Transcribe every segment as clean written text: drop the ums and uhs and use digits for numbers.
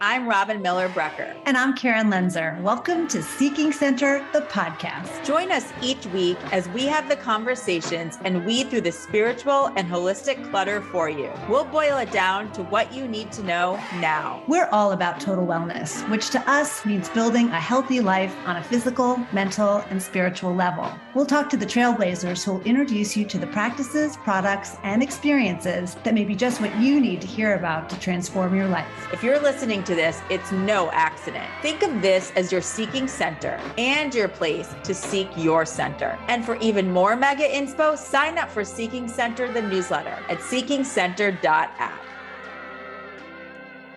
I'm Robin Miller Brecker. And I'm Karen Lenzer. Welcome to Seeking Center, the podcast. Join us each week as we have the conversations and weed through the spiritual and holistic clutter for you. We'll boil it down to what you need to know now. We're all about total wellness, which to us means building a healthy life on a physical, mental, and spiritual level. We'll talk to the trailblazers who will introduce you to the practices, products, and experiences that may be just what you need to hear about to transform your life. If you're listening to this, it's no accident. Think of this as your seeking center and your place to seek your center. And for even more mega inspo, sign up for Seeking Center, the newsletter at seekingcenter.app.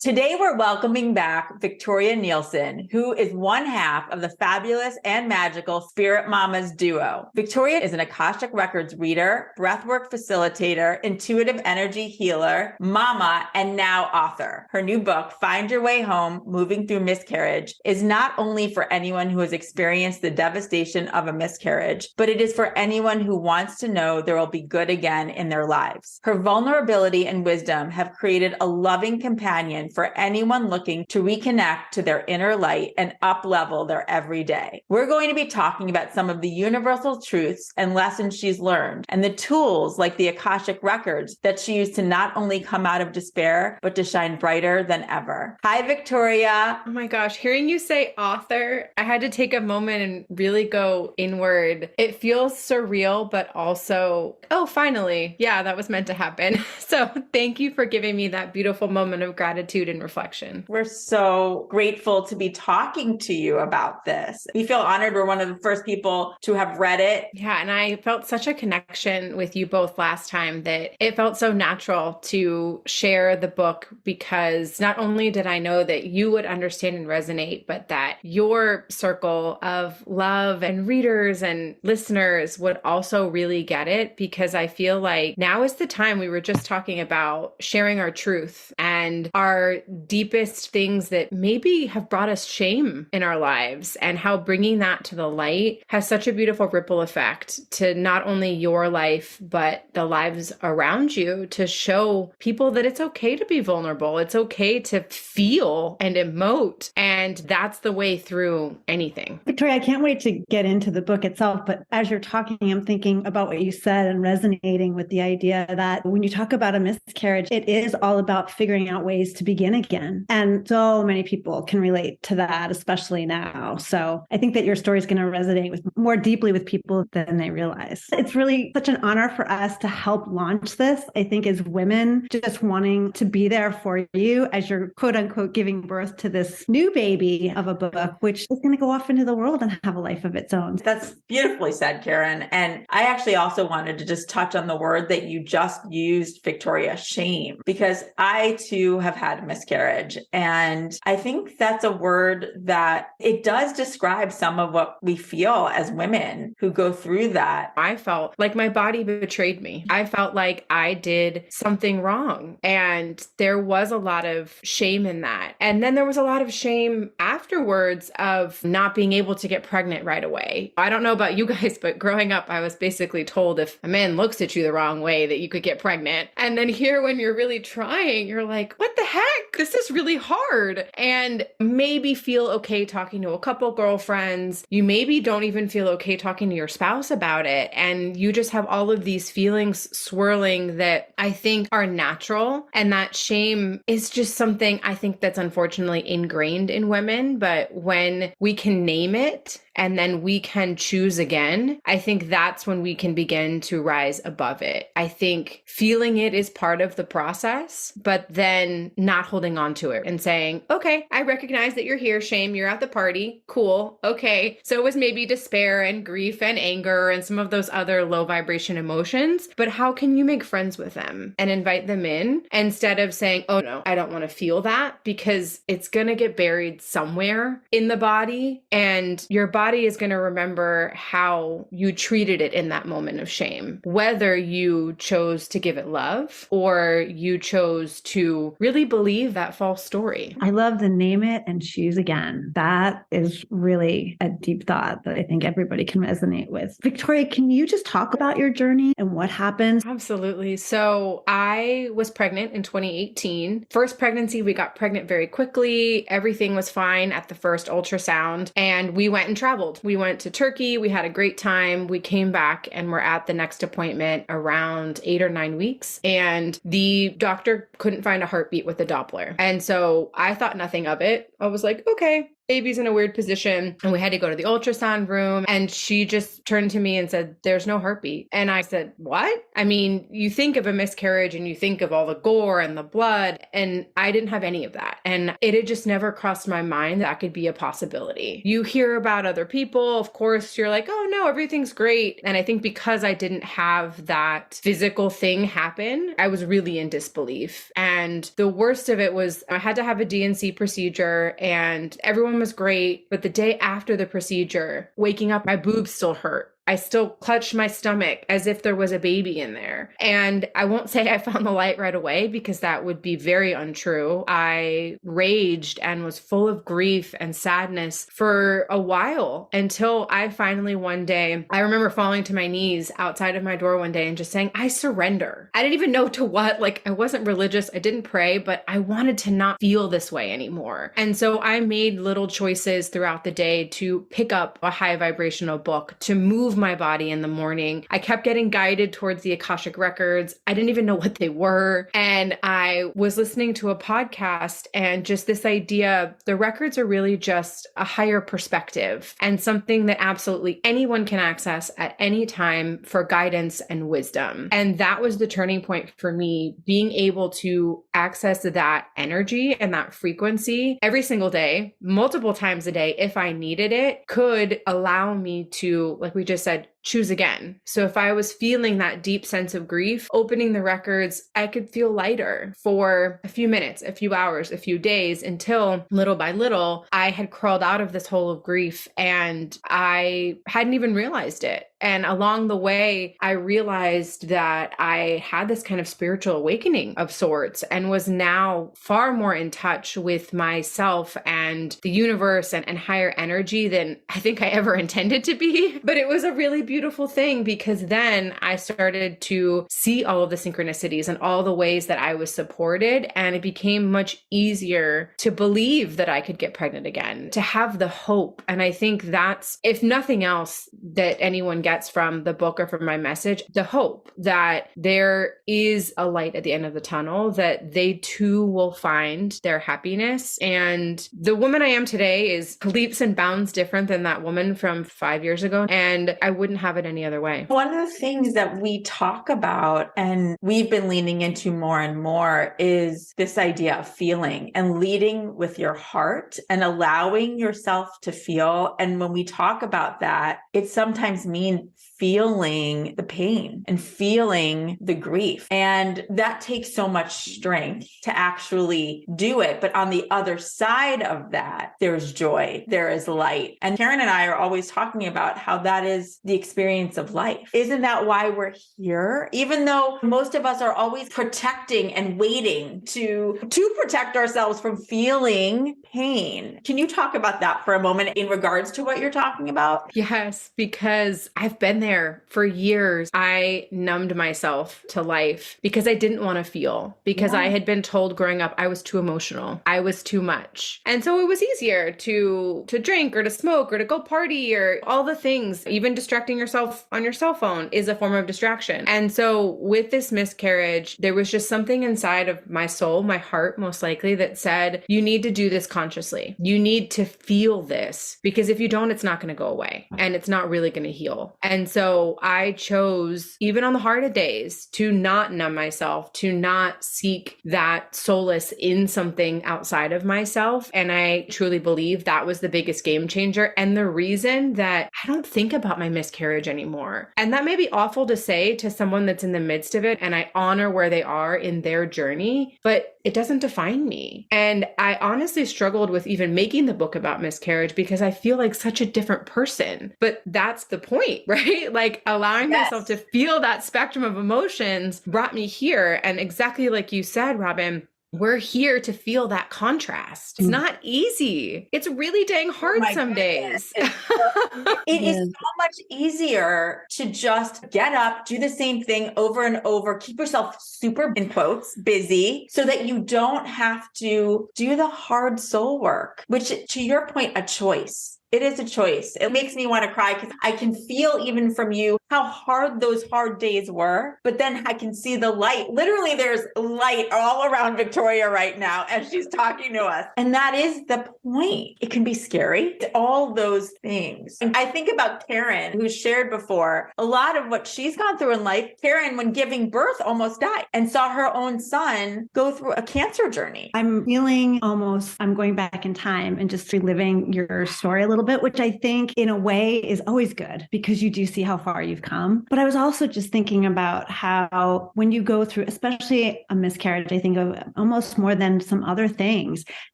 Today, we're welcoming back Victoria Nielsen, who is one half of the fabulous and magical Spirit Mamas duo. Victoria is an Akashic Records reader, breathwork facilitator, intuitive energy healer, mama, and now author. Her new book, Find Your Way Home, Moving Through Miscarriage, is not only for anyone who has experienced the devastation of a miscarriage, but it is for anyone who wants to know there will be good again in their lives. Her vulnerability and wisdom have created a loving companion for anyone looking to reconnect to their inner light and up-level their everyday. We're going to be talking about some of the universal truths and lessons she's learned and the tools like the Akashic Records that she used to not only come out of despair, but to shine brighter than ever. Hi, Victoria. Oh my gosh, hearing you say author, I had to take a moment and really go inward. It feels surreal, but also, oh, finally, yeah, that was meant to happen. So thank you for giving me that beautiful moment of gratitude and reflection. We're so grateful to be talking to you about this. We feel honored. We're one of the first people to have read it. Yeah, and I felt such a connection with you both last time that it felt so natural to share the book, because not only did I know that you would understand and resonate, but that your circle of love and readers and listeners would also really get it, because I feel like now is the time. We were just talking about sharing our truth and our deepest things that maybe have brought us shame in our lives, and how bringing that to the light has such a beautiful ripple effect to not only your life, but the lives around you, to show people that it's okay to be vulnerable. It's okay to feel and emote. And that's the way through anything. Victoria, I can't wait to get into the book itself. But as you're talking, I'm thinking about what you said and resonating with the idea that when you talk about a miscarriage, it is all about figuring out ways to begin again. And so many people can relate to that, especially now. So I think that your story is going to resonate with more deeply with people than they realize. It's really such an honor for us to help launch this. I think as women, just wanting to be there for you as you're quote unquote giving birth to this new baby of a book, which is going to go off into the world and have a life of its own. That's beautifully said, Karen. And I actually also wanted to just touch on the word that you just used, Victoria, shame, because I too have had a miscarriage. And I think that's a word that it does describe some of what we feel as women who go through that. I felt like my body betrayed me. I felt like I did something wrong. And there was a lot of shame in that. And then there was a lot of shame afterwards of not being able to get pregnant right away. I don't know about you guys, but growing up, I was basically told if a man looks at you the wrong way that you could get pregnant. And then here, when you're really trying, you're like, what the heck? This is really hard. And maybe feel okay talking to a couple girlfriends. You maybe don't even feel okay talking to your spouse about it. And you just have all of these feelings swirling that I think are natural. And that shame is just something I think that's unfortunately ingrained in women. But when we can name it and then we can choose again, I think that's when we can begin to rise above it. I think feeling it is part of the process, but then not holding on to it and saying, okay, I recognize that you're here, shame, you're at the party, cool, okay. So it was maybe despair and grief and anger and some of those other low vibration emotions, but how can you make friends with them and invite them in instead of saying, oh no, I don't want to feel that, because it's going to get buried somewhere in the body, and your body body is going to remember how you treated it in that moment of shame, whether you chose to give it love or you chose to really believe that false story. I love the name it and choose again. That is really a deep thought that I think everybody can resonate with. Victoria, can you just talk about your journey and what happened? Absolutely. So I was pregnant in 2018. First pregnancy, we got pregnant very quickly. Everything was fine at the first ultrasound, and we went and traveled. We went to Turkey. We had a great time. We came back and were at the next appointment around 8 or 9 weeks. And the doctor couldn't find a heartbeat with the Doppler. And so I thought nothing of it. I was like, okay, baby's in a weird position. And we had to go to the ultrasound room. And she just turned to me and said, there's no heartbeat. And I said, what? I mean, you think of a miscarriage and you think of all the gore and the blood. And I didn't have any of that. And it had just never crossed my mind that could be a possibility. You hear about other people. Of course, you're like, oh no, everything's great. And I think because I didn't have that physical thing happen, I was really in disbelief. And the worst of it was I had to have a DNC procedure and everyone was great. But the day after the procedure, waking up, my boobs still hurt. I still clutched my stomach as if there was a baby in there. And I won't say I found the light right away because that would be very untrue. I raged and was full of grief and sadness for a while until I finally one day, I remember falling to my knees outside of my door one day and just saying, I surrender. I didn't even know to what, like I wasn't religious. I didn't pray, but I wanted to not feel this way anymore. And so I made little choices throughout the day to pick up a high vibrational book, to move my body in the morning. I kept getting guided towards the Akashic Records. I didn't even know what they were. And I was listening to a podcast and just this idea, the records are really just a higher perspective and something that absolutely anyone can access at any time for guidance and wisdom. And that was the turning point for me, being able to access that energy and that frequency every single day, multiple times a day, if I needed it, could allow me to, like we just said, choose again. So if I was feeling that deep sense of grief, opening the records, I could feel lighter for a few minutes, a few hours, a few days, until little by little, I had crawled out of this hole of grief and I hadn't even realized it. And along the way, I realized that I had this kind of spiritual awakening of sorts and was now far more in touch with myself and the universe and higher energy than I think I ever intended to be. But it was a really beautiful thing because then I started to see all of the synchronicities and all the ways that I was supported. And it became much easier to believe that I could get pregnant again, to have the hope. And I think that's, if nothing else, that anyone gets from the book or from my message, the hope that there is a light at the end of the tunnel, that they too will find their happiness. And the woman I am today is leaps and bounds different than that woman from 5 years ago. And I wouldn't have it any other way. One of the things that we talk about and we've been leaning into more and more is this idea of feeling and leading with your heart and allowing yourself to feel. And when we talk about that, it sometimes means feeling the pain and feeling the grief. And that takes so much strength to actually do it. But on the other side of that, there's joy, there is light. And Karen and I are always talking about how that is the experience of life. Isn't that why we're here? Even though most of us are always protecting and waiting to protect ourselves from feeling pain. Can you talk about that for a moment in regards to what you're talking about? Yes, because I've been there for years. I numbed myself to life because I didn't want to feel, because I had been told growing up I was too emotional. I was too much. And so it was easier to drink or to smoke or to go party or all the things. Even distracting yourself on your cell phone is a form of distraction. And so with this miscarriage, there was just something inside of my soul, my heart most likely, that said, you need to do this consciously. You need to feel this, because if you don't, it's not going to go away and it's not really going to heal. And so so I chose, even on the hardest days, to not numb myself, to not seek that solace in something outside of myself. And I truly believe that was the biggest game changer and the reason that I don't think about my miscarriage anymore. And that may be awful to say to someone that's in the midst of it, and I honor where they are in their journey, but it doesn't define me. And I honestly struggled with even making the book about miscarriage because I feel like such a different person. But that's the point, right? Like allowing myself to feel that spectrum of emotions brought me here. And exactly like you said, Robin, we're here to feel that contrast. It's not easy. It's really dang hard some days. It is so much easier to just get up, do the same thing over and over, keep yourself super, in quotes, busy so that you don't have to do the hard soul work, which to your point, a choice. It is a choice. It makes me want to cry because I can feel even from you how hard those hard days were, but then I can see the light. Literally, there's light all around Victoria right now as she's talking to us. And that is the point. It can be scary, all those things. And I think about Karen, who shared before, a lot of what she's gone through in life. Karen, when giving birth, almost died and saw her own son go through a cancer journey. I'm feeling almost, I'm going back in time and just reliving your story a little bit, which I think in a way is always good because you do see how far you've come. But I was also just thinking about how when you go through, especially a miscarriage, I think of almost more than some other things,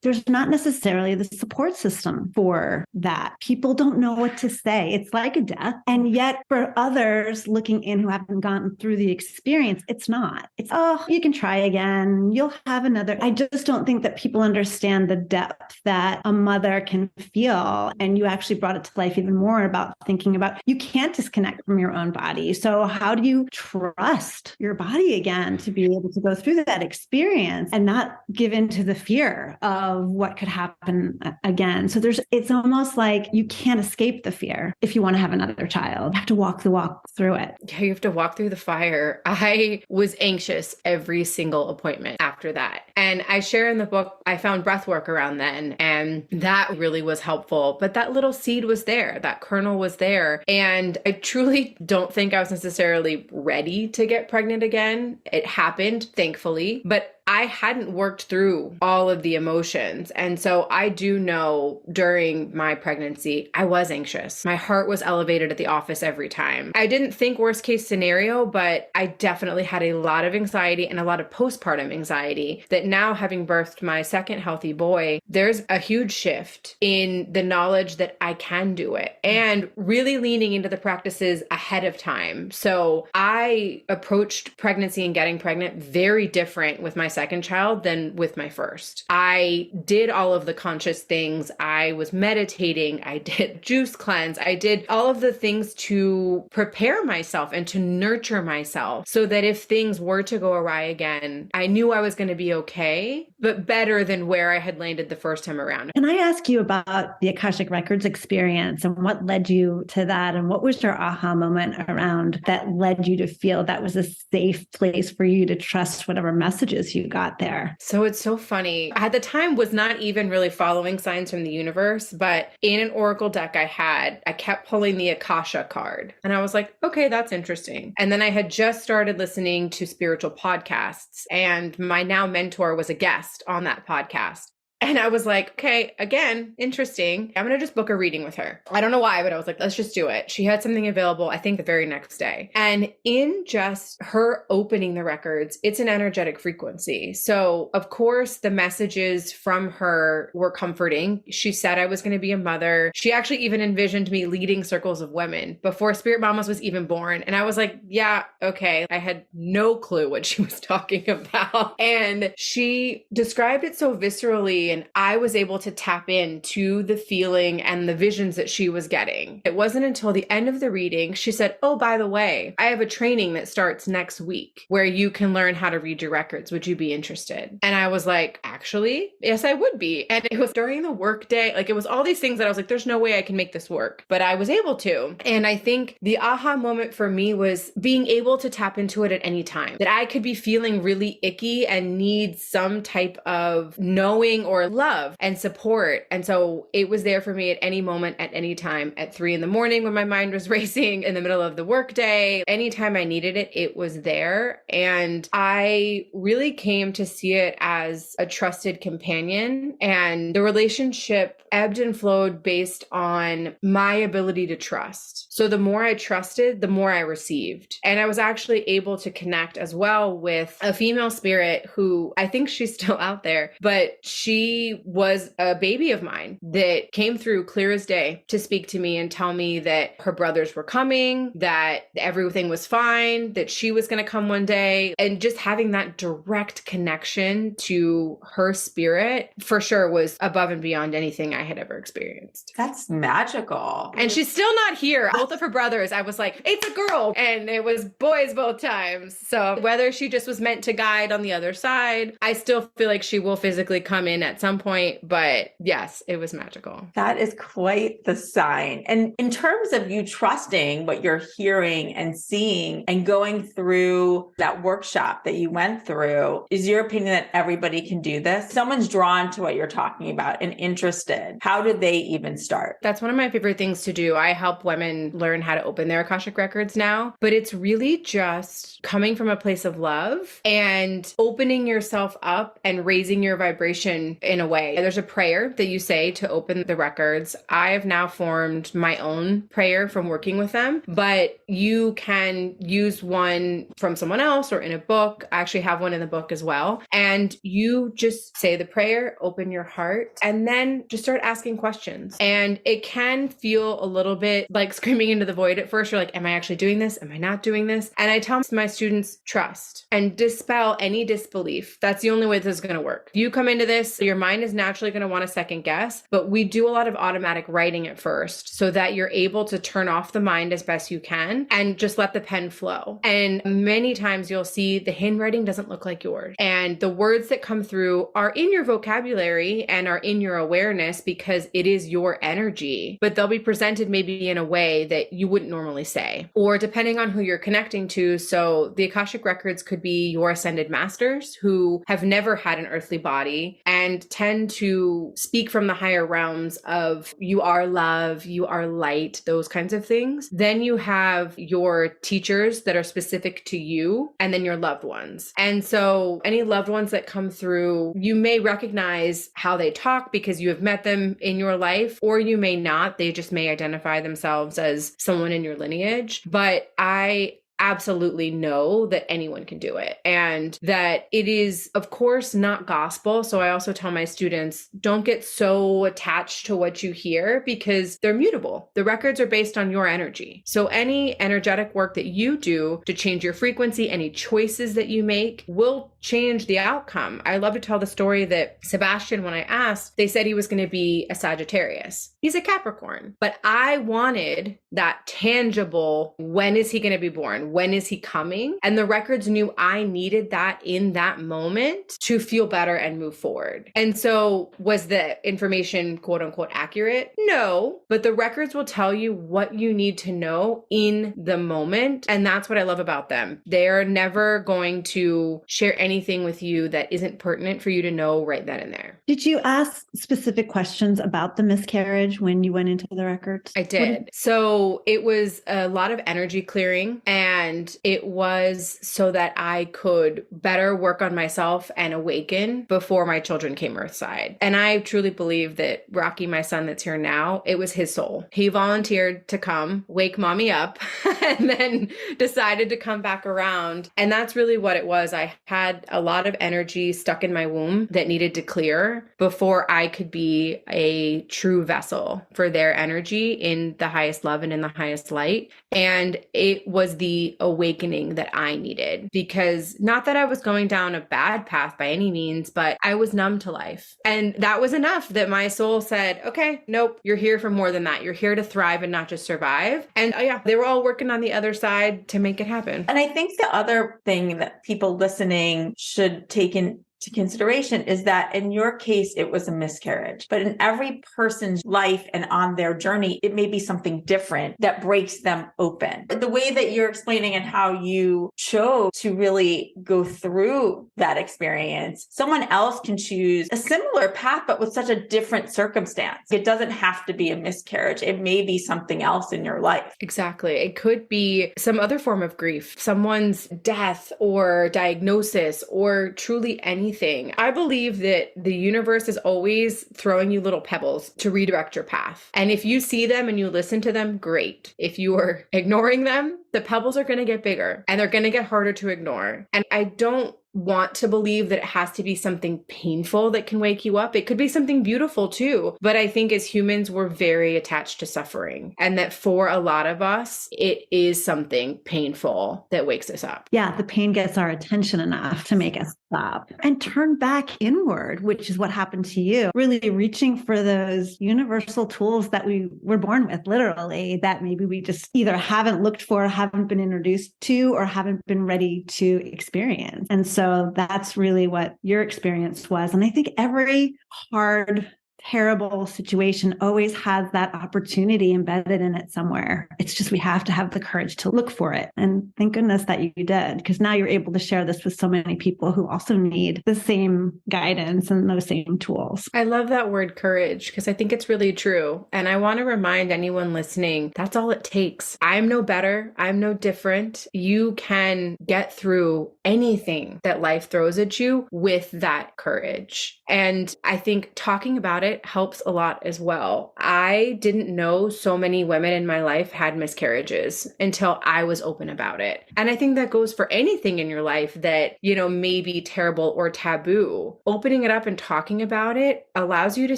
there's not necessarily the support system for that. People don't know what to say. It's like a death. And yet for others looking in who haven't gone through the experience, it's not. It's, oh, you can try again. You'll have another. I just don't think that people understand the depth that a mother can feel. And you actually brought it to life even more about thinking about you can't disconnect from your own body. So how do you trust your body again to be able to go through that experience and not give in to the fear of what could happen again? So it's almost like you can't escape the fear if you want to have another child. You have to walk the walk through it. Yeah, you have to walk through the fire. I was anxious every single appointment after that. And I share in the book, I found breathwork around then, and that really was helpful. But that little seed was there, that kernel was there. And I truly don't think I was necessarily ready to get pregnant again. It happened, thankfully, but I hadn't worked through all of the emotions. And so I do know during my pregnancy, I was anxious. My heart was elevated at the office every time. I didn't think worst case scenario, but I definitely had a lot of anxiety and a lot of postpartum anxiety that now having birthed my second healthy boy, there's a huge shift in the knowledge that I can do it and really leaning into the practices ahead of time. So I approached pregnancy and getting pregnant very different with my second child than with my first. I did all of the conscious things. I was meditating. I did juice cleanse. I did all of the things to prepare myself and to nurture myself so that if things were to go awry again, I knew I was going to be okay, but better than where I had landed the first time around. Can I ask you about the Akashic Records experience and what led you to that? And what was your aha moment around that led you to feel that was a safe place for you to trust whatever messages you got there? So it's so funny. At the time was not even really following signs from the universe, but in an oracle deck I kept pulling the Akasha card. And I was like, okay, that's interesting. And then I had just started listening to spiritual podcasts, and my now mentor was a guest on that podcast. And I was like, okay, again, interesting. I'm going to just book a reading with her. I don't know why, but I was like, let's just do it. She had something available, I think the very next day. And in just her opening the records, it's an energetic frequency. So of course, the messages from her were comforting. She said I was going to be a mother. She actually even envisioned me leading circles of women before Spirit Mamas was even born. And I was like, yeah, okay. I had no clue what she was talking about. And she described it so viscerally, and I was able to tap into the feeling and the visions that she was getting. It wasn't until the end of the reading, she said, oh, by the way, I have a training that starts next week where you can learn how to read your records. Would you be interested? And I was like, actually, yes, I would be. And it was during the work day. Like it was all these things that I was like, there's no way I can make this work, but I was able to. And I think the aha moment for me was being able to tap into it at any time, that I could be feeling really icky and need some type of knowing or for love and support. And so it was there for me at any moment, at any time, at 3 a.m. when my mind was racing, in the middle of the workday, anytime I needed it, it was there. And I really came to see it as a trusted companion, and the relationship ebbed and flowed based on my ability to trust. So the more I trusted, the more I received. And I was actually able to connect as well with a female spirit who, I think she's still out there, but she was a baby of mine that came through clear as day to speak to me and tell me that her brothers were coming, that everything was fine, that she was going to come one day. And just having that direct connection to her spirit for sure was above and beyond anything I had ever experienced. That's magical. And she's still not here. Both of her brothers, I was like, it's a girl. And it was boys both times. So whether she just was meant to guide on the other side, I still feel like she will physically come in at some point. But yes, it was magical. That is quite the sign. And in terms of you trusting what you're hearing and seeing and going through that workshop that you went through, is your opinion that everybody can do this? Someone's drawn to what you're talking about and interested. How do they even start? That's one of my favorite things to do. I help women learn how to open their Akashic records now, but it's really just coming from a place of love and opening yourself up and raising your vibration in a way. There's a prayer that you say to open the records. I have now formed my own prayer from working with them, but you can use one from someone else or in a book. I actually have one in the book as well. And you just say the prayer, open your heart, and then just start asking questions. And it can feel a little bit like screaming into the void at first. You're like, am I actually doing this? Am I not doing this? And I tell my students, trust and dispel any disbelief. That's the only way this is going to work. If you come into this, your mind is naturally going to want to second guess, but we do a lot of automatic writing at first so that you're able to turn off the mind as best you can and just let the pen flow. And many times you'll see the handwriting doesn't look like yours. And the words that come through are in your vocabulary and are in your awareness because it is your energy, but they'll be presented maybe in a way that you wouldn't normally say, or depending on who you're connecting to. So the Akashic records could be your ascended masters who have never had an earthly body and tend to speak from the higher realms of you are love, you are light, those kinds of things. Then you have your teachers that are specific to you, and then your loved ones. And so any loved ones that come through, you may recognize how they talk because you have met them in your life, or you may not. They just may identify themselves as someone in your lineage. But I absolutely know that anyone can do it and that it is, of course, not gospel. So I also tell my students, don't get so attached to what you hear because they're mutable. The records are based on your energy. So any energetic work that you do to change your frequency, any choices that you make will change the outcome. I love to tell the story that Sebastian, when I asked, they said he was going to be a Sagittarius. He's a Capricorn, but I wanted that tangible, when is he going to be born? When is he coming? And the records knew I needed that in that moment to feel better and move forward. And so was the information quote unquote accurate? No, but the records will tell you what you need to know in the moment. And that's what I love about them. They're never going to share anything with you that isn't pertinent for you to know right then and there. Did you ask specific questions about the miscarriage when you went into the records? I did. So it was a lot of energy clearing, and it was so that I could better work on myself and awaken before my children came earthside. And I truly believe that Rocky, my son that's here now, it was his soul. He volunteered to come wake mommy up and then decided to come back around. And that's really what it was. I had a lot of energy stuck in my womb that needed to clear before I could be a true vessel for their energy in the highest love and in the highest light. And it was the awakening that I needed, because not that I was going down a bad path by any means, but I was numb to life. And that was enough that my soul said, okay, nope, you're here for more than that. You're here to thrive and not just survive. And yeah, they were all working on the other side to make it happen. And I think the other thing that people listening should take to consideration is that in your case, it was a miscarriage, but in every person's life and on their journey, it may be something different that breaks them open. The way that you're explaining and how you chose to really go through that experience, someone else can choose a similar path, but with such a different circumstance. It doesn't have to be a miscarriage. It may be something else in your life. Exactly. It could be some other form of grief, someone's death or diagnosis or truly anything. I believe that the universe is always throwing you little pebbles to redirect your path. And if you see them and you listen to them, great. If you are ignoring them, the pebbles are going to get bigger and they're going to get harder to ignore. And I don't want to believe that it has to be something painful that can wake you up. It could be something beautiful too. But I think as humans, we're very attached to suffering. And that for a lot of us, it is something painful that wakes us up. Yeah, the pain gets our attention enough to make us stop and turn back inward, which is what happened to you. Really reaching for those universal tools that we were born with, literally, that maybe we just either haven't looked for, haven't been introduced to, or haven't been ready to experience. And so that's really what your experience was. And I think every hard, terrible situation always has that opportunity embedded in it somewhere. It's just we have to have the courage to look for it. And thank goodness that you did, because now you're able to share this with so many people who also need the same guidance and those same tools. I love that word courage because I think it's really true. And I want to remind anyone listening, that's all it takes. I'm no better. I'm no different. You can get through anything that life throws at you with that courage. And I think talking about it helps a lot as well. I didn't know so many women in my life had miscarriages until I was open about it. And I think that goes for anything in your life that, may be terrible or taboo. Opening it up and talking about it allows you to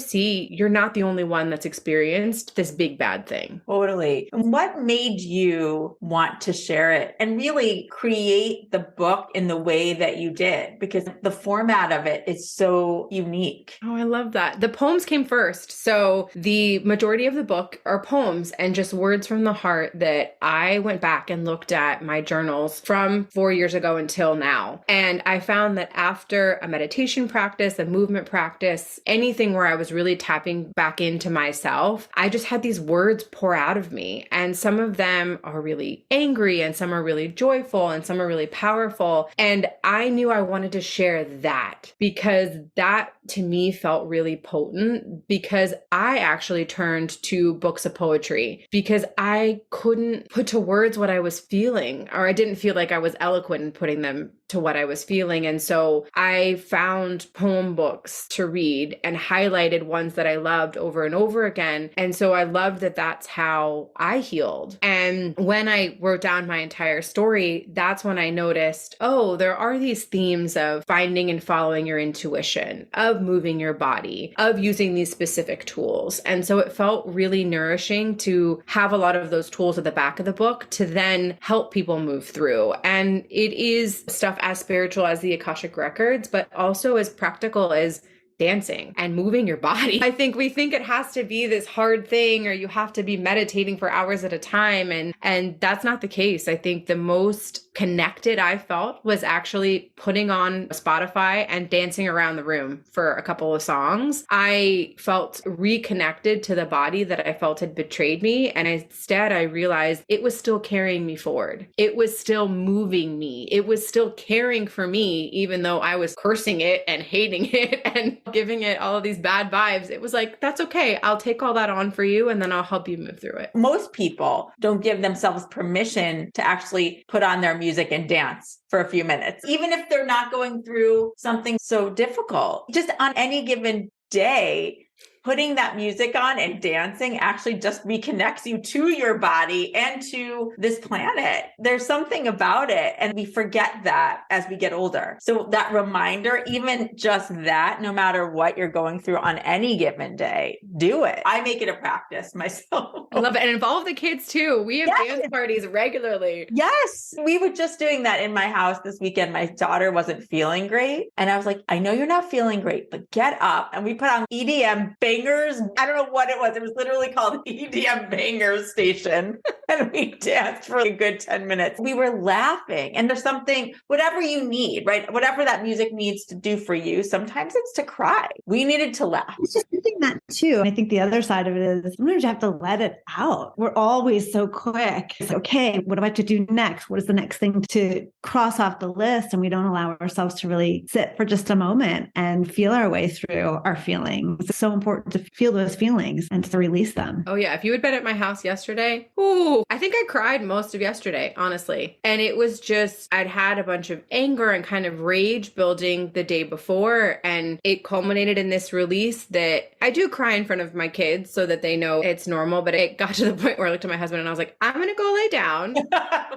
see you're not the only one that's experienced this big bad thing. Totally. What made you want to share it and really create the book in the way that you did? Because the format of it is so unique. Oh, I love that. The poems came first. So the majority of the book are poems and just words from the heart that I went back and looked at my journals from 4 years ago until now. And I found that after a meditation practice, a movement practice, anything where I was really tapping back into myself, I just had these words pour out of me. And some of them are really angry and some are really joyful and some are really powerful. And I knew I wanted to share that because that to me felt really potent, because I actually turned to books of poetry because I couldn't put to words what I was feeling, or I didn't feel like I was eloquent in putting them to what I was feeling. And so I found poem books to read and highlighted ones that I loved over and over again. And so I loved that that's how I healed. And when I wrote down my entire story, that's when I noticed, oh, there are these themes of finding and following your intuition, of moving your body, of using these specific tools. And so it felt really nourishing to have a lot of those tools at the back of the book to then help people move through. And it is stuff as spiritual as the Akashic Records, but also as practical as dancing and moving your body. I think we think it has to be this hard thing or you have to be meditating for hours at a time. And that's not the case. I think the most connected I felt was actually putting on Spotify and dancing around the room for a couple of songs. I felt reconnected to the body that I felt had betrayed me. And instead I realized it was still carrying me forward. It was still moving me. It was still caring for me, even though I was cursing it and hating it and giving it all of these bad vibes. It was like, that's okay. I'll take all that on for you and then I'll help you move through it. Most people don't give themselves permission to actually put on their music and dance for a few minutes, even if they're not going through something so difficult. Just on any given day, putting that music on and dancing actually just reconnects you to your body and to this planet. There's something about it. And we forget that as we get older. So that reminder, even just that, no matter what you're going through on any given day, do it. I make it a practice myself. I love it. And involve the kids too. We have dance parties regularly. Yes. We were just doing that in my house this weekend. My daughter wasn't feeling great. And I was like, I know you're not feeling great, but get up. And we put on EDM bangers. I don't know what it was. It was literally called EDM Bangers Station. and we danced for a good 10 minutes. We were laughing. And there's something, whatever you need, right? Whatever that music needs to do for you, sometimes it's to cry. We needed to laugh. It's just thinking that too. I think the other side of it is sometimes you have to let it out. We're always so quick. It's okay. What do I have to do next? What is the next thing to cross off the list? And we don't allow ourselves to really sit for just a moment and feel our way through our feelings. It's so important to feel those feelings and to release them. Oh yeah. If you had been at my house yesterday, ooh, I think I cried most of yesterday, honestly. And it was just, I'd had a bunch of anger and kind of rage building the day before. And it culminated in this release that I do cry in front of my kids so that they know it's normal. But it got to the point where I looked at my husband and I was like, I'm going to go lay down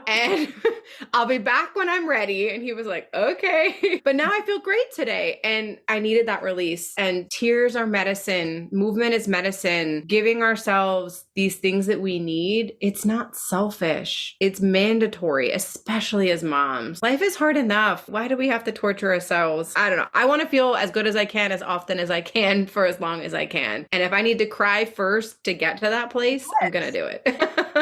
and I'll be back when I'm ready. And he was like, okay. But now I feel great today. And I needed that release. And tears are medicine. Movement is medicine. Giving ourselves these things that we need. It's not selfish. It's mandatory, especially as moms. Life is hard enough. Why do we have to torture ourselves? I don't know. I want to feel as good as I can, as often as I can, for as long as I can. And if I need to cry first to get to that place, I'm going to do it.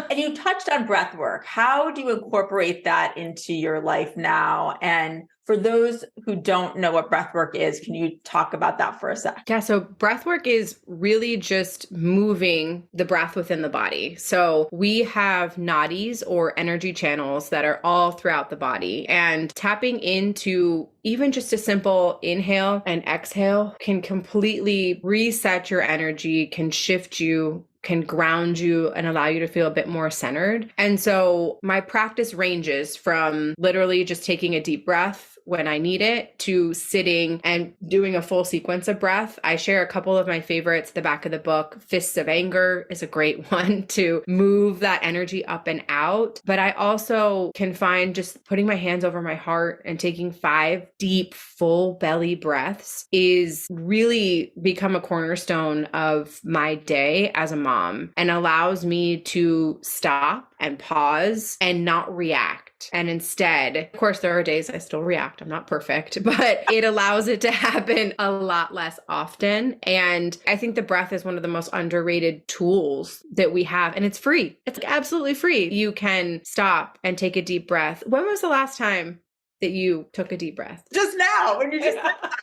And you touched on breath work. How do you incorporate that into your life now? And for those who don't know what breath work is, can you talk about that for a sec? Yeah, so breath work is really just moving the breath within the body. So we have nadis or energy channels that are all throughout the body, and tapping into even just a simple inhale and exhale can completely reset your energy, can shift you, can ground you, and allow you to feel a bit more centered. And so my practice ranges from literally just taking a deep breath when I need it to sitting and doing a full sequence of breath. I share a couple of my favorites at the back of the book. Fists of Anger is a great one to move that energy up and out. But I also can find just putting my hands over my heart and taking 5 deep, full belly breaths is really become a cornerstone of my day as a mom, and allows me to stop and pause and not react. And instead, of course, there are days I still react. I'm not perfect, but it allows it to happen a lot less often. And I think the breath is one of the most underrated tools that we have. And it's free. It's absolutely free. You can stop and take a deep breath. When was the last time that you took a deep breath? Just now, when you just,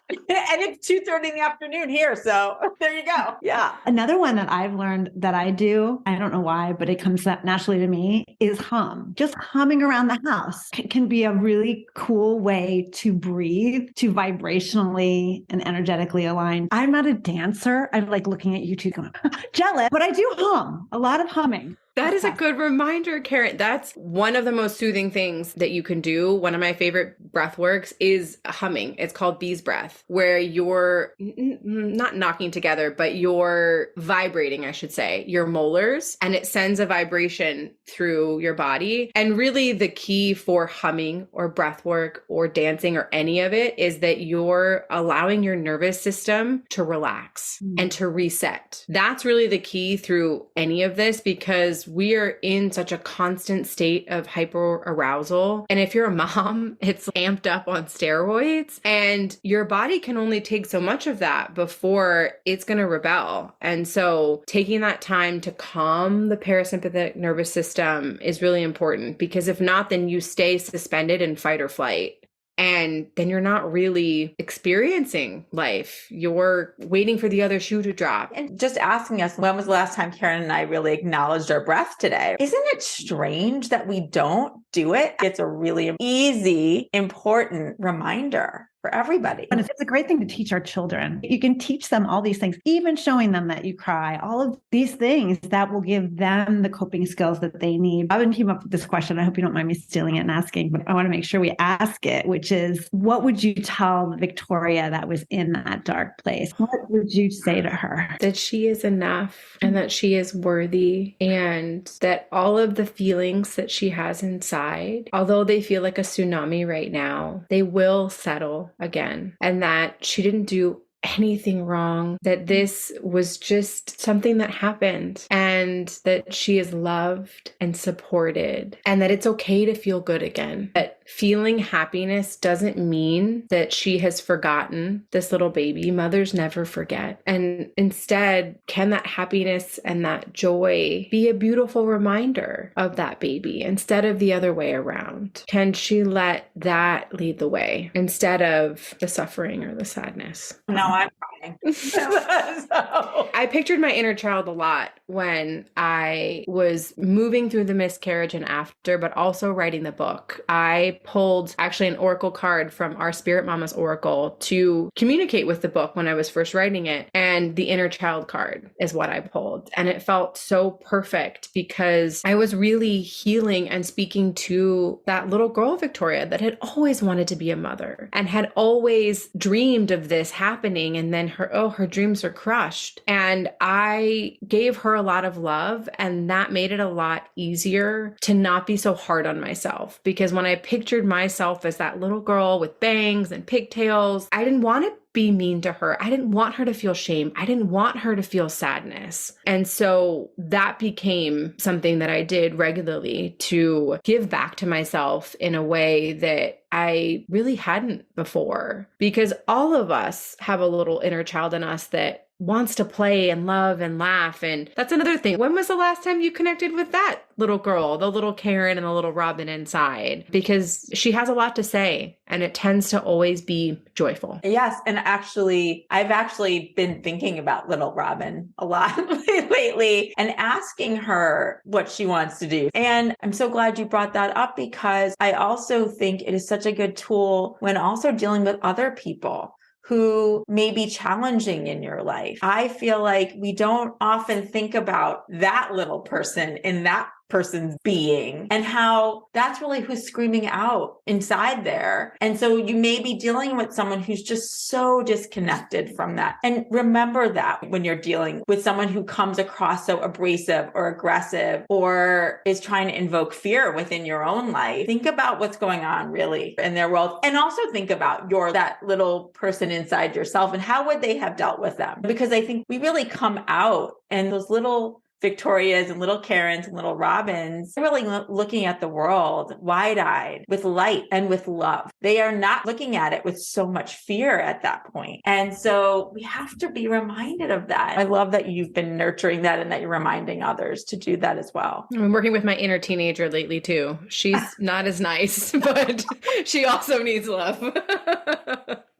and it's 2:30 in the afternoon here. So there you go. Yeah. Another one that I've learned that I do, I don't know why, but it comes up naturally to me, is hum. Just humming around the house can be a really cool way to breathe, to vibrationally and energetically align. I'm not a dancer. I'm like looking at you two going, jealous, but I do hum, a lot of humming. That is a good reminder, Karen. That's one of the most soothing things that you can do. One of my favorite breath works is humming. It's called bee's breath, where you're not knocking together, but you're vibrating, I should say, your molars, and it sends a vibration through your body. And really the key for humming or breath work or dancing or any of it is that you're allowing your nervous system to relax and to reset. That's really the key through any of this, because we are in such a constant state of hyper arousal. And if you're a mom, it's amped up on steroids, and your body can only take so much of that before it's going to rebel. And so taking that time to calm the parasympathetic nervous system is really important, because if not, then you stay suspended in fight or flight. And then you're not really experiencing life. You're waiting for the other shoe to drop. And just asking us, when was the last time Karen and I really acknowledged our breath today? Isn't it strange that we don't do it? It's a really easy, important reminder for everybody. And it's a great thing to teach our children. You can teach them all these things, even showing them that you cry, all of these things that will give them the coping skills that they need. Robin came up with this question. I hope you don't mind me stealing it and asking, but I want to make sure we ask it, which is, what would you tell Victoria that was in that dark place? What would you say to her? That she is enough, and that she is worthy, and that all of the feelings that she has inside, although they feel like a tsunami right now, they will settle again, and that she didn't do anything wrong, that this was just something that happened, and that she is loved and supported, and that it's okay to feel good again. That feeling happiness doesn't mean that she has forgotten this little baby. Mothers never forget. And instead, can that happiness and that joy be a beautiful reminder of that baby instead of the other way around? Can she let that lead the way instead of the suffering or the sadness? No, I'm crying. So. I pictured my inner child a lot when I was moving through the miscarriage and after, but also writing the book. I pulled actually an oracle card from our Spirit Mama's oracle to communicate with the book when I was first writing it. And the inner child card is what I pulled. And it felt so perfect because I was really healing and speaking to that little girl, Victoria, that had always wanted to be a mother and had always dreamed of this happening. And then her dreams are crushed. And I gave her a lot of love, and that made it a lot easier to not be so hard on myself. Because when I pictured myself as that little girl with bangs and pigtails, I didn't want to be mean to her. I didn't want her to feel shame. I didn't want her to feel sadness. And so that became something that I did regularly to give back to myself in a way that I really hadn't before. Because all of us have a little inner child in us that wants to play and love and laugh. And that's another thing. When was the last time you connected with that little girl, the little Karen and the little Robin inside? Because she has a lot to say, and it tends to always be joyful. Yes. And I've actually been thinking about little Robin a lot lately and asking her what she wants to do. And I'm so glad you brought that up, because I also think it is such a good tool when also dealing with other people who may be challenging in your life. I feel like we don't often think about that little person in that person's being and how that's really who's screaming out inside there. And so you may be dealing with someone who's just so disconnected from that. And remember that when you're dealing with someone who comes across so abrasive or aggressive or is trying to invoke fear within your own life, think about what's going on really in their world. And also think about that little person inside yourself and how would they have dealt with them? Because I think we really come out, and those little Victorias and little Karens and little Robins, they're really looking at the world wide-eyed with light and with love. They are not looking at it with so much fear at that point. And so we have to be reminded of that. I love that you've been nurturing that and that you're reminding others to do that as well. I'm working with my inner teenager lately too. She's not as nice, but she also needs love.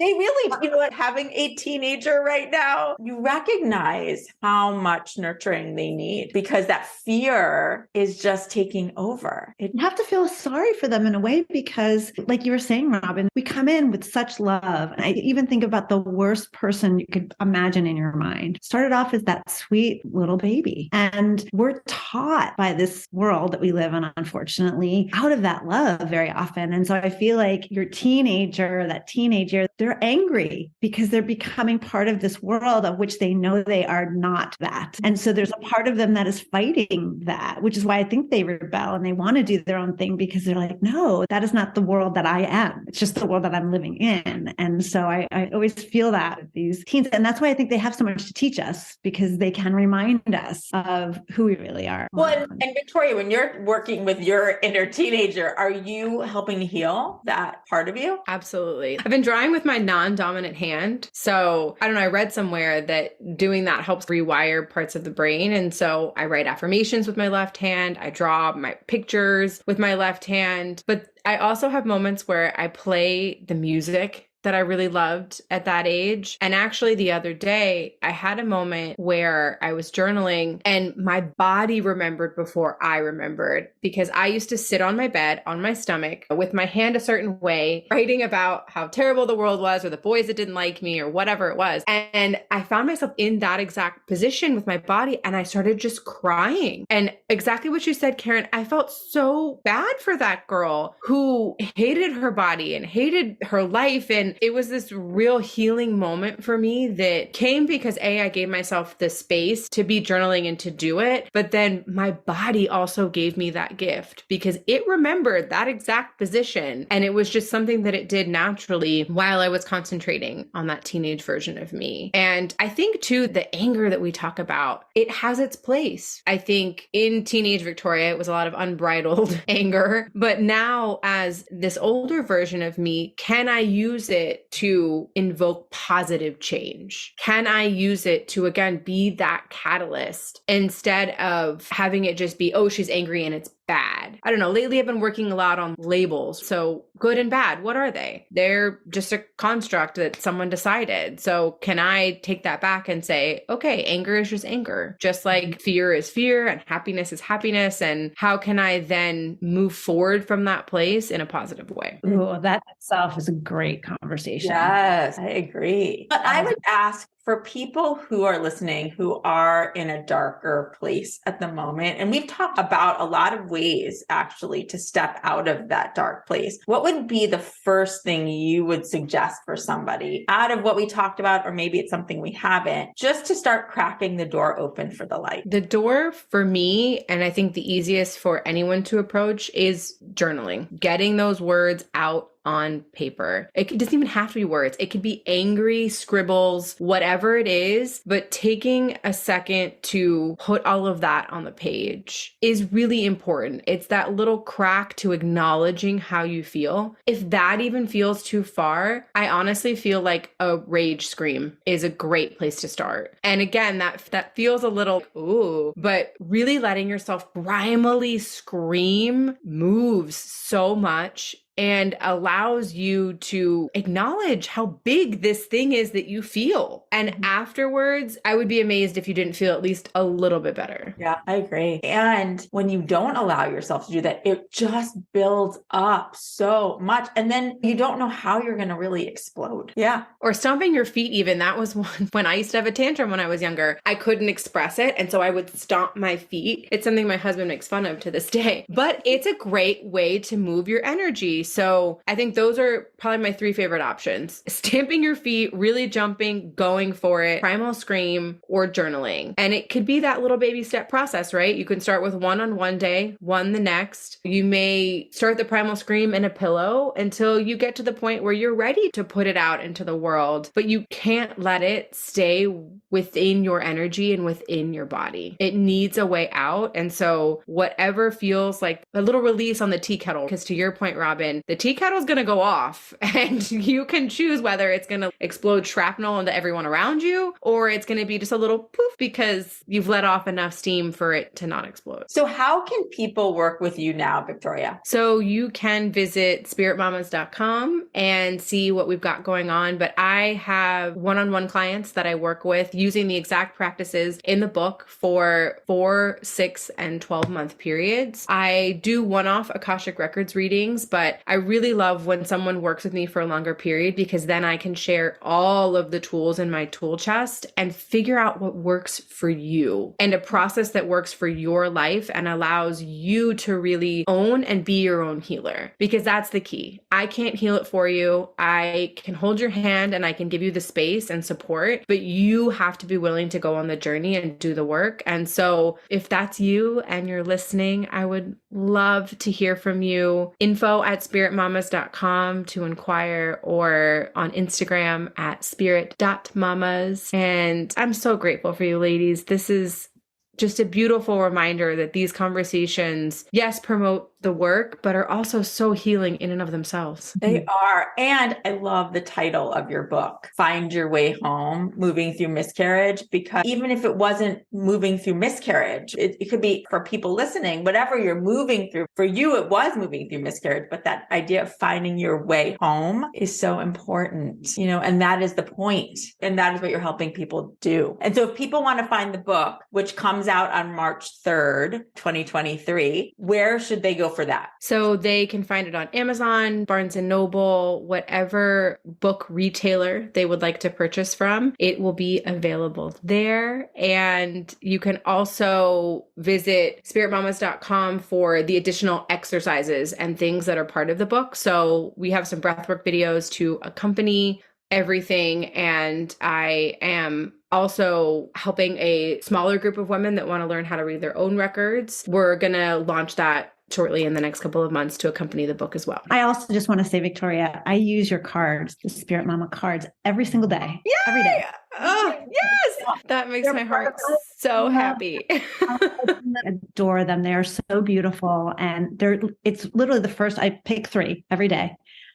They really, you know what, having a teenager right now, you recognize how much nurturing they need because that fear is just taking over. You have to feel sorry for them in a way because, like you were saying, Robin, we come in with such love. And I even think about the worst person you could imagine in your mind. Started off as that sweet little baby. And we're taught by this world that we live in, unfortunately, out of that love very often. And so I feel like your teenager, that teenager, they're angry because they're becoming part of this world of which they know they are not that. And so there's a part of them that is fighting that, which is why I think they rebel and they want to do their own thing because they're like, no, that is not the world that I am. It's just the world that I'm living in. And so I always feel that with these teens. And that's why I think they have so much to teach us because they can remind us of who we really are. Well, and Victoria, when you're working with your inner teenager, are you helping to heal that part of you? Absolutely. I've been drawing with my non-dominant hand. So I don't know, I read somewhere that doing that helps rewire parts of the brain. And so I write affirmations with my left hand. I draw my pictures with my left hand. But I also have moments where I play the music that I really loved at that age. And actually the other day, I had a moment where I was journaling and my body remembered before I remembered because I used to sit on my bed on my stomach with my hand a certain way, writing about how terrible the world was or the boys that didn't like me or whatever it was. And I found myself in that exact position with my body and I started just crying. And exactly what you said, Karen, I felt so bad for that girl who hated her body and hated her life and And it was this real healing moment for me that came because I gave myself the space to be journaling and to do it. But then my body also gave me that gift because it remembered that exact position. And it was just something that it did naturally while I was concentrating on that teenage version of me. And I think too, the anger that we talk about, it has its place. I think in teenage Victoria, it was a lot of unbridled anger. But now as this older version of me, can I use it to invoke positive change? Can I use it to, again, be that catalyst instead of having it just be, oh, she's angry and it's bad? I don't know. Lately, I've been working a lot on labels. So good and bad, what are they? They're just a construct that someone decided. So can I take that back and say, okay, anger is just anger, just like fear is fear and happiness is happiness. And how can I then move forward from that place in a positive way? Ooh, that itself is a great conversation. Yes, I agree. But I would ask for people who are listening who are in a darker place at the moment, and we've talked about a lot of ways actually to step out of that dark place. What would be the first thing you would suggest for somebody out of what we talked about, or maybe it's something we haven't, just to start cracking the door open for the light? The door for me, and I think the easiest for anyone to approach, is journaling, getting those words out on paper. It doesn't even have to be words. It could be angry scribbles, whatever it is, but taking a second to put all of that on the page is really important. It's that little crack to acknowledging how you feel. If that even feels too far, I honestly feel like a rage scream is a great place to start. And again, that feels a little, ooh, but really letting yourself primally scream moves so much and allows you to acknowledge how big this thing is that you feel. And afterwards, I would be amazed if you didn't feel at least a little bit better. Yeah, I agree. And when you don't allow yourself to do that, it just builds up so much. And then you don't know how you're going to really explode. Yeah. Or stomping your feet even. That was one when I used to have a tantrum when I was younger. I couldn't express it. And so I would stomp my feet. It's something my husband makes fun of to this day. But it's a great way to move your energy. So I think those are probably my three favorite options: stamping your feet, really jumping, going for it, primal scream, or journaling. And it could be that little baby step process, right? You can start with one on one day, one the next. You may start the primal scream in a pillow until you get to the point where you're ready to put it out into the world, but you can't let it stay within your energy and within your body. It needs a way out. And so whatever feels like a little release on the tea kettle, because to your point, Robin, the tea kettle is going to go off and you can choose whether it's going to explode shrapnel into everyone around you, or it's going to be just a little poof because you've let off enough steam for it to not explode. So how can people work with you now, Victoria? So you can visit spiritmamas.com and see what we've got going on. But I have one-on-one clients that I work with using the exact practices in the book for 4, 6, and 12-month periods. I do one-off Akashic Records readings, but I really love when someone works with me for a longer period, because then I can share all of the tools in my tool chest and figure out what works for you, and a process that works for your life and allows you to really own and be your own healer, because that's the key. I can't heal it for you. I can hold your hand and I can give you the space and support, but you have to be willing to go on the journey and do the work. And so if that's you and you're listening, I would love to hear from you. info@spiritmamas.com to inquire, or on Instagram @spirit.mamas. And I'm so grateful for you ladies. This is just a beautiful reminder that these conversations, yes, promote the work, but are also so healing in and of themselves. They are. And I love the title of your book, Find Your Way Home, Moving Through Miscarriage, because even if it wasn't moving through miscarriage, it could be for people listening, whatever you're moving through. For you, it was moving through miscarriage, but that idea of finding your way home is so important, and that is the point. And that is what you're helping people do. And so if people want to find the book, which comes comes out on March 3rd, 2023. Where should they go for that? So they can find it on Amazon, Barnes and Noble, whatever book retailer they would like to purchase from. It will be available there. And you can also visit spiritmamas.com for the additional exercises and things that are part of the book. So we have some breathwork videos to accompany everything. And I am also helping a smaller group of women that want to learn how to read their own records. We're going to launch that shortly in the next couple of months to accompany the book as well. I also just want to say, Victoria, I use your cards, the Spirit Mama cards, every single day. Yay! Every day. Oh, yes. That makes my heart so happy. I adore them. They are so beautiful. And it's literally the first, I pick 3 every day.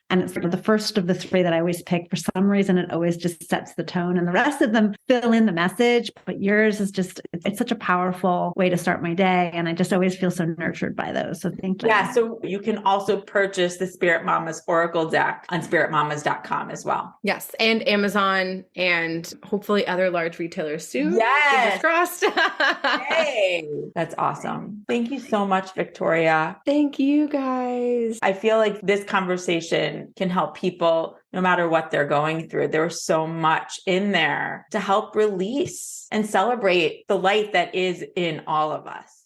And it's the first of the 3 that I always pick. For some reason, it always just sets the tone. And the rest of them fill in the message. But yours is just, it's such a powerful way to start my day. And I just always feel so nurtured by those. So thank you. Yeah. So you can also purchase the Spirit Mamas Oracle deck on spiritmamas.com as well. Yes. And Amazon and hopefully other large retailers soon. Yes. Fingers crossed. Hey, that's awesome. Thank you so much, Victoria. Thank you guys. I feel like this conversation can help people no matter what they're going through. There's so much in there to help release and celebrate the light that is in all of us.